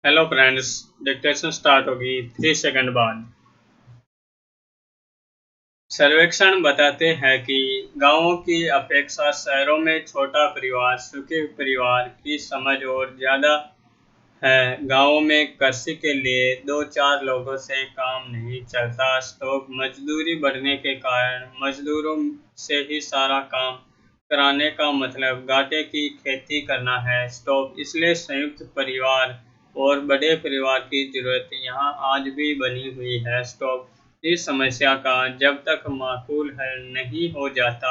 Hello friends, dictation start होगी 3 second बाद। सर्वेक्षण बताते हैं कि गांवों की अपेक्षा शहरों में छोटा परिवार सुखी परिवार की समझ और ज़्यादा है। गांवों में कृषि के लिए 2-4 लोगों से काम नहीं चलता। स्टॉक मजदूरी बढ़ने के कारण मजदूरों से ही सारा काम कराने का मतलब घाटे की खेती करना है। स्टॉक इसलिए संयुक्त परिवार और बड़े परिवार की जरूरत यहाँ आज भी बनी हुई है। स्टॉक इस समस्या का जब तक माकूल हल नहीं हो जाता,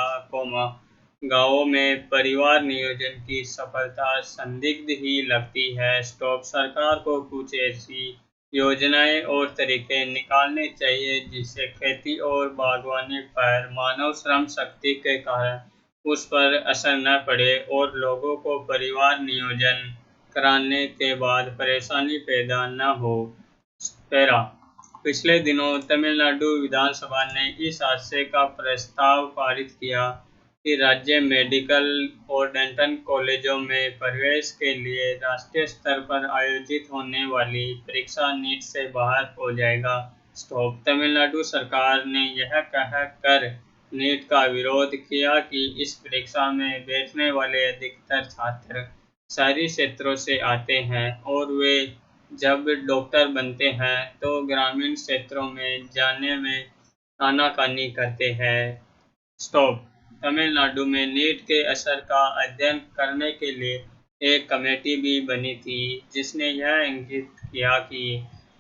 गांवों में परिवार नियोजन की सफलता संदिग्ध ही लगती है। स्टॉप सरकार को कुछ ऐसी योजनाएं और तरीके निकालने चाहिए जिससे खेती और बागवानी पर मानव श्रम शक्ति के कारण उस पर असर न पड़े और लोगों को परिवार नियोजन कराने के बाद परेशानी पैदा न हो। पैरा पिछले दिनों तमिलनाडु विधानसभा ने इस हादसे का प्रस्ताव पारित किया कि राज्य मेडिकल और डेंटल कॉलेजों में प्रवेश के लिए राष्ट्रीय स्तर पर आयोजित होने वाली परीक्षा नीट से बाहर हो जाएगा। स्टॉप तमिलनाडु सरकार ने यह कहकर नीट का विरोध किया कि इस परीक्षा में बैठने वाले अधिकतर छात्र शहरी क्षेत्रों से आते हैं और वे जब डॉक्टर बनते हैं तो ग्रामीण क्षेत्रों में जाने में आनाकानी करते हैं। स्टॉप तमिलनाडु में नीट के असर का अध्ययन करने के लिए एक कमेटी भी बनी थी जिसने यह इंगित किया कि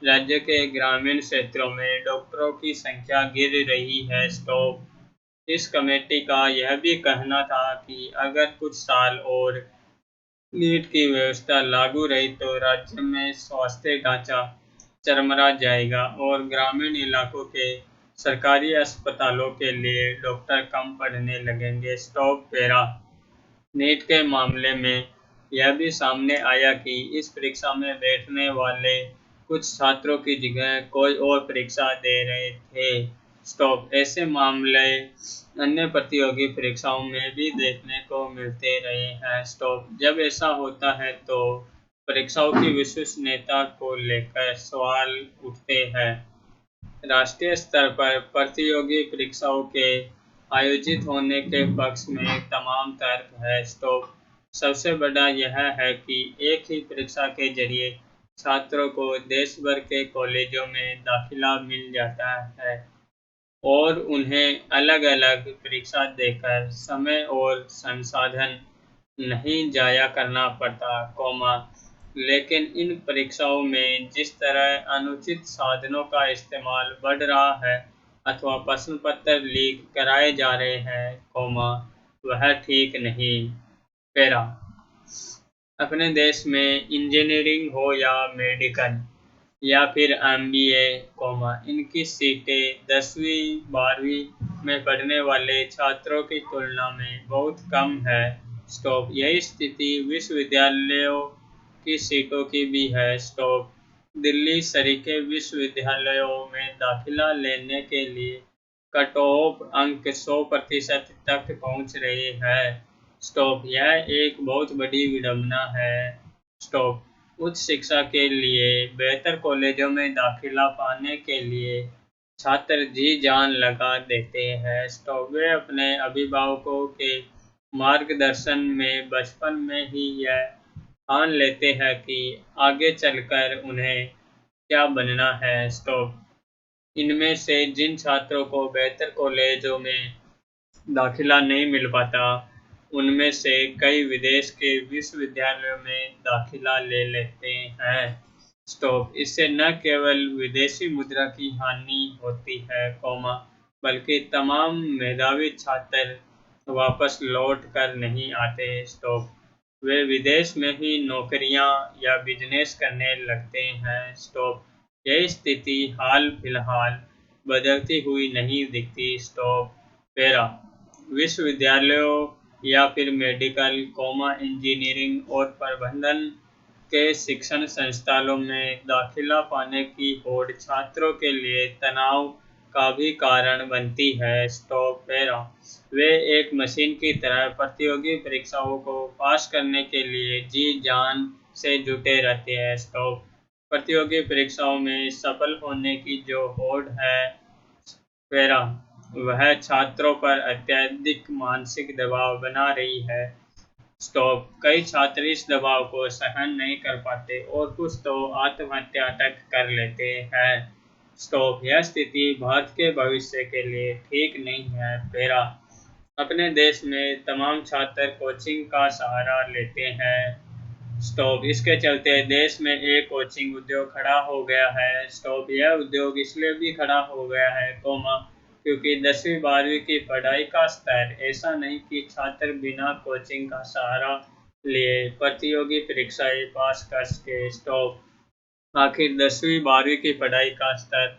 राज्य के ग्रामीण क्षेत्रों में डॉक्टरों की संख्या गिर रही है। स्टॉप इस कमेटी का यह भी कहना था कि अगर कुछ साल और नीट की व्यवस्था लागू रही तो राज्य में स्वास्थ्य ढांचा चरमरा जाएगा और ग्रामीण इलाकों के सरकारी अस्पतालों के लिए डॉक्टर कम पढ़ने लगेंगे। स्टॉप पैरा नीट के मामले में यह भी सामने आया कि इस परीक्षा में बैठने वाले कुछ छात्रों की जगह कोई और परीक्षा दे रहे थे। स्टॉप ऐसे मामले अन्य प्रतियोगी परीक्षाओं में भी देखने को मिलते रहे हैं। स्टॉप जब ऐसा होता है तो परीक्षाओं की विश्वसनीयता को लेकर सवाल उठते हैं। राष्ट्रीय स्तर पर प्रतियोगी परीक्षाओं के आयोजित होने के पक्ष में तमाम तर्क है। स्टॉप सबसे बड़ा यह है कि एक ही परीक्षा के जरिए छात्रों को देश भर के कॉलेजों में दाखिला मिल जाता है और उन्हें अलग-अलग परीक्षा देकर समय और संसाधन नहीं जाया करना पड़ता, लेकिन इन परीक्षाओं में जिस तरह अनुचित साधनों का इस्तेमाल बढ़ रहा है अथवा प्रश्न पत्र लीक कराए जा रहे हैं, वह ठीक नहीं। पैरा अपने देश में इंजीनियरिंग हो या मेडिकल या फिर एमबीए, इनकी सीटें 10वीं 12वीं में पढ़ने वाले छात्रों की तुलना में बहुत कम है। स्टॉप यही स्थिति विश्वविद्यालयों की सीटों की भी है। स्टॉप दिल्ली सरीखे विश्वविद्यालयों में दाखिला लेने के लिए कट ऑफ अंक 100% तक पहुंच रहे हैं। स्टॉप यह एक बहुत बड़ी विडंबना है। स्टॉप उच्च शिक्षा के लिए बेहतर कॉलेजों में दाखिला पाने के लिए छात्र जी जान लगा देते हैं। स्टॉप वे अपने अभिभावकों के मार्गदर्शन में बचपन में ही यह ठान लेते हैं कि आगे चलकर उन्हें क्या बनना है। स्टॉप इनमें से जिन छात्रों को बेहतर कॉलेजों में दाखिला नहीं मिल पाता, उनमें से कई विदेश के विश्वविद्यालयों में दाखिला ले लेते हैं। स्टॉप इससे न केवल विदेशी मुद्रा की हानि होती है, बल्कि तमाम मेधावी छात्र वापस लौट कर नहीं आते। स्टॉप वे विदेश में ही नौकरियां या बिजनेस करने लगते हैं। स्टॉप यह स्थिति हाल फिलहाल बदलती हुई नहीं दिखती। स्टॉप पैरा विश्वविद्यालयों या फिर मेडिकल, इंजीनियरिंग और प्रबंधन के शिक्षण संस्थानों में दाखिला पाने की होड़ छात्रों के लिए तनाव का भी कारण बनती है। स्टॉप पैरा वे एक मशीन की तरह प्रतियोगी परीक्षाओं को पास करने के लिए जी जान से जुटे रहते हैं। स्टॉप प्रतियोगी परीक्षाओं में सफल होने की जो होड़ है पैरा, वह छात्रों पर अत्यधिक मानसिक दबाव बना रही है। स्टॉप। कई छात्र इस दबाव को सहन नहीं कर पाते और कुछ तो आत्महत्या तक कर लेते हैं। स्टॉप। यह स्थिति भारत के भविष्य के लिए ठीक नहीं है। पैरा। अपने देश में तमाम छात्र कोचिंग का सहारा लेते हैं। स्टॉप। इसके चलते देश में एक कोचिंग उद्योग खड़ा हो गया है। स्टॉप। यह उद्योग इसलिए भी खड़ा हो गया है क्योंकि 10वीं 12वीं की पढ़ाई का स्तर ऐसा नहीं कि छात्र बिना कोचिंग का सहारा लिए प्रतियोगी परीक्षाएं पास कर सके। स्टॉप। आखिर 10वीं 12वीं की पढ़ाई का स्तर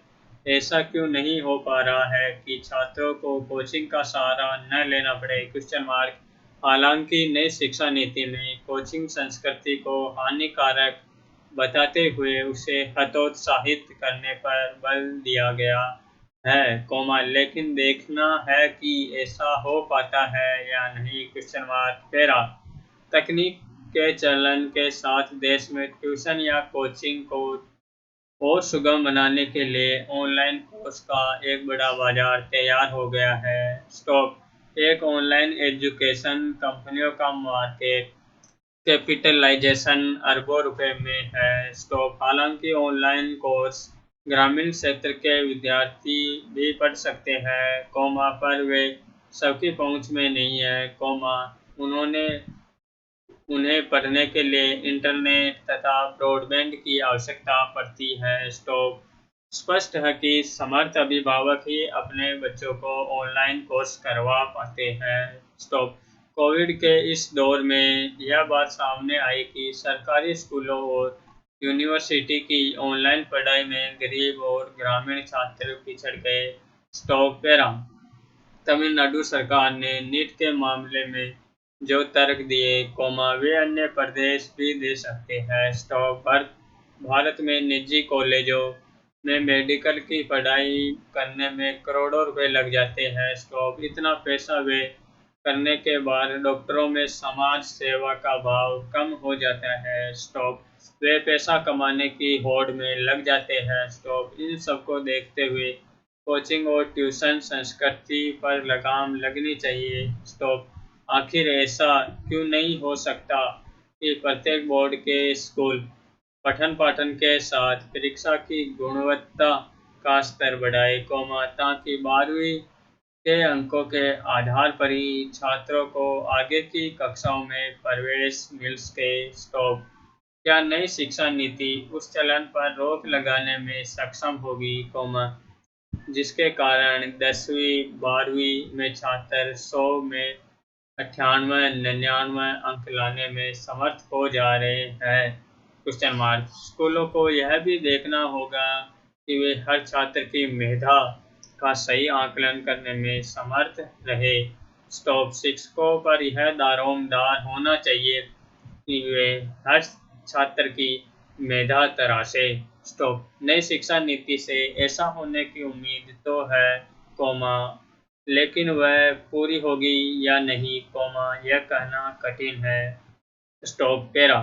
ऐसा क्यों नहीं हो पा रहा है कि छात्रों को कोचिंग का सहारा न लेना पड़े? Question mark. हालांकि नई शिक्षा नीति में कोचिंग संस्कृति को हानिकारक बताते हुए उसे हतोत्साहित करने पर बल दिया गया है, लेकिन देखना है कि ऐसा हो पाता है या नहीं। Question mark. पैरा। तकनीक के चलन के साथ देश में ट्यूशन या कोचिंग को और सुगम बनाने के लिए ऑनलाइन कोर्स का एक बड़ा बाजार तैयार हो गया है। स्टॉप। एक ऑनलाइन एजुकेशन कंपनियों का मार्केट कैपिटलाइजेशन अरबों रुपए में है। स्टॉप। हालांकि ऑनलाइन कोर्स ग्रामीण क्षेत्र के विद्यार्थी भी पढ़ सकते हैं, पर वे सबकी पहुंच में नहीं है, उन्होंने उन्हें पढ़ने के लिए इंटरनेट तथा ब्रॉडबैंड की आवश्यकता पड़ती है। स्टॉप। स्पष्ट है कि समर्थ अभिभावक ही अपने बच्चों को ऑनलाइन कोर्स करवा पाते हैं। स्टॉप। कोविड के इस दौर में यह बात सामने आई कि सरकारी स्कूलों और यूनिवर्सिटी की ऑनलाइन पढ़ाई में गरीब और ग्रामीण छात्र पिछड़ गए। स्टॉप। पैरा। तमिलनाडु सरकार ने नीट के मामले में जो तर्क दिए, वे अन्य प्रदेश भी दे सकते हैं। स्टॉप। भारत में निजी कॉलेजों में मेडिकल की पढ़ाई करने में करोड़ों रुपए लग जाते हैं। स्टॉप। इतना पैसा वे करने के बाद डॉक्टरों में समाज सेवा का भाव कम हो जाता है। स्टॉप। वे पैसा कमाने की होड़ में लग जाते हैं। स्टॉप। इन सबको देखते हुए कोचिंग और ट्यूशन संस्कृति पर लगाम लगनी चाहिए। स्टॉप। आखिर ऐसा क्यों नहीं हो सकता कि प्रत्येक बोर्ड के स्कूल पठन पाठन के साथ परीक्षा की गुणवत्ता का स्तर बढ़ाए, ताकि 12वीं के अंकों के आधार पर ही छात्रों को आगे की कक्षाओं में प्रवेश मिल सके। स्टॉप। क्या नई शिक्षा नीति उस चलन पर रोक लगाने में सक्षम होगी, जिसके कारण 10वीं 12वीं में छात्र 100 में 98 99 अंक लाने में समर्थ हो जा रहे हैं? Question mark. स्कूलों को यह भी देखना होगा कि वे हर छात्र की मेधा का सही आकलन करने में समर्थ रहे। स्टॉप। शिक्षकों पर यह दारोमदार होना चाहिए कि वे हर छात्र की मेधा तराशे। स्टॉप। नई शिक्षा नीति से ऐसा होने की उम्मीद तो है, लेकिन वह पूरी होगी या नहीं, यह कहना कठिन है। स्टॉप। पैरा।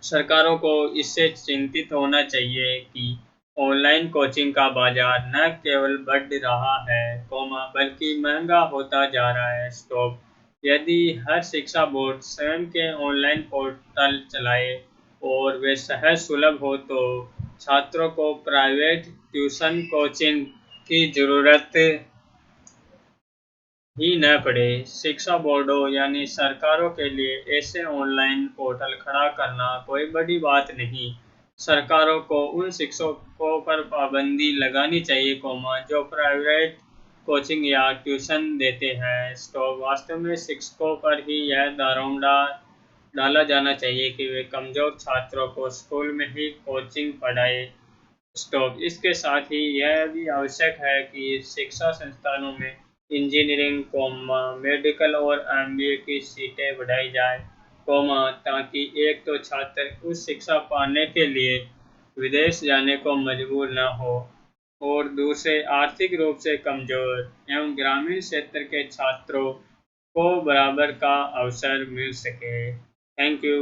सरकारों को इससे चिंतित होना चाहिए कि ऑनलाइन कोचिंग का बाजार न केवल बढ़ रहा है, बल्कि महंगा होता जा रहा है। स्टॉप। यदि हर शिक्षा बोर्ड स्वयं के ऑनलाइन पोर्टल चलाए और वे सहज सुलभ हो तो छात्रों को प्राइवेट ट्यूशन कोचिंग की जरूरत ही न पड़े। शिक्षा बोर्डों यानी सरकारों के लिए ऐसे ऑनलाइन पोर्टल खड़ा करना कोई बड़ी बात नहीं। सरकारों को उन शिक्षकों पर पाबंदी लगानी चाहिए, जो प्राइवेट कोचिंग या ट्यूशन देते हैं। स्टॉप। वास्तव में शिक्षकों पर ही यह दारोमदार डाला जाना चाहिए कि वे कमजोर छात्रों को स्कूल में ही कोचिंग पढ़ाए। स्टॉप। इसके साथ ही यह भी आवश्यक है कि शिक्षा संस्थानों में इंजीनियरिंग, मेडिकल और एमबीए की सीटें बढ़ाई जाए, ताकि एक तो छात्र उच्च शिक्षा पाने के लिए विदेश जाने को मजबूर न हो और दूसरे आर्थिक रूप से कमजोर एवं ग्रामीण क्षेत्र के छात्रों को बराबर का अवसर मिल सके। Thank you.